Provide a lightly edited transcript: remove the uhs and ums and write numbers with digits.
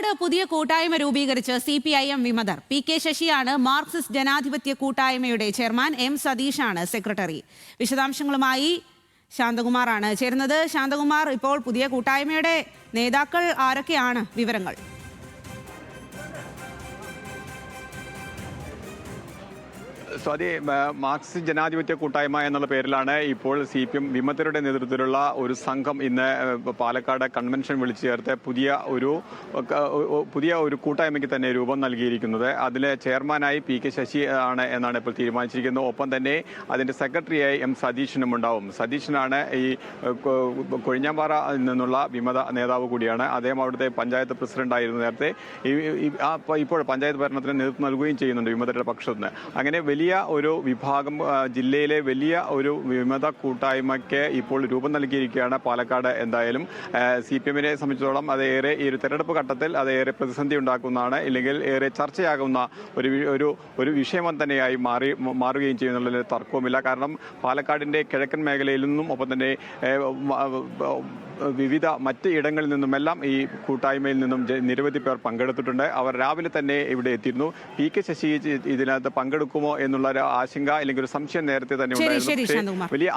പാലക്കാട് പുതിയ കൂട്ടായ്മ രൂപീകരിച്ച് CPIM വിമതർ. PK ശശിയാണ് മാർക്സിസ്റ്റ് ജനാധിപത്യ കൂട്ടായ്മയുടെ ചെയർമാൻ. M സതീഷാണ് secretary. വിശദാംശങ്ങളുമായി ശാന്തകുമാറാണ് ചേരുന്നത്. ശാന്തകുമാർ, ഇപ്പോൾ പുതിയ കൂട്ടായ്മയുടെ നേതാക്കൾ ആരൊക്കെയാണ്? വിവരങ്ങൾ. സ്വാതി, മാർക്സിസ്റ്റ് ജനാധിപത്യ കൂട്ടായ്മ എന്നുള്ള പേരിലാണ് ഇപ്പോൾ CPM വിമതരുടെ നേതൃത്വത്തിലുള്ള ഒരു സംഘം ഇന്ന് പാലക്കാട് കൺവെൻഷൻ വിളിച്ചു ചേർത്ത് പുതിയ ഒരു കൂട്ടായ്മയ്ക്ക് തന്നെ രൂപം നൽകിയിരിക്കുന്നത്. അതിലെ ചെയർമാനായി PK ശശി ആണ് എന്നാണ് ഇപ്പോൾ തീരുമാനിച്ചിരിക്കുന്നത്. ഒപ്പം തന്നെ അതിൻ്റെ സെക്രട്ടറിയായി M സതീഷിനും ഉണ്ടാവും. സതീഷിനാണ് ഈ കൊഴിഞ്ഞാമ്പാറ നിന്നുള്ള വിമത നേതാവ് കൂടിയാണ്. അദ്ദേഹം അവിടുത്തെ പഞ്ചായത്ത് പ്രസിഡന്റായിരുന്നു നേരത്തെ. ഇപ്പോൾ പഞ്ചായത്ത് ഭരണത്തിന് നേതൃത്വം നൽകുകയും ചെയ്യുന്നുണ്ട് വിമതരുടെ പക്ഷത്ത് നിന്ന്. അങ്ങനെ വലിയ ഒരു വിഭാഗം, ജില്ലയിലെ വലിയ ഒരു വിമത കൂട്ടായ്മയ്ക്ക് ഇപ്പോൾ രൂപം നൽകിയിരിക്കുകയാണ് പാലക്കാട്. എന്തായാലും CPM-നെ സംബന്ധിച്ചിടത്തോളം അത് ഏറെ ഈ ഒരു തെരഞ്ഞെടുപ്പ് ഘട്ടത്തിൽ അത് ഏറെ പ്രതിസന്ധി ഉണ്ടാക്കുന്നതാണ്, ഇല്ലെങ്കിൽ ഏറെ ചർച്ചയാകുന്ന ഒരു വിഷയം തന്നെയായി മാറുകയും ചെയ്യുന്നുള്ളതിൽ തർക്കവുമില്ല. കാരണം പാലക്കാടിൻ്റെ കിഴക്കൻ മേഖലയിൽ നിന്നും ഒപ്പം തന്നെ വിവിധ മറ്റ് ഇടങ്ങളിൽ നിന്നുമെല്ലാം ഈ കൂട്ടായ്മയിൽ നിന്നും നിരവധി പേർ പങ്കെടുത്തിട്ടുണ്ട്. അവർ രാവിലെ തന്നെ ഇവിടെ എത്തിയിരുന്നു. PK ശശി ഇതിനകത്ത് പങ്കെടുക്കുമോ എന്നുള്ള ഒരു ആശങ്ക അല്ലെങ്കിൽ ഒരു സംശയം നേരത്തെ തന്നെ ഉണ്ടായിരുന്നു. വലിയ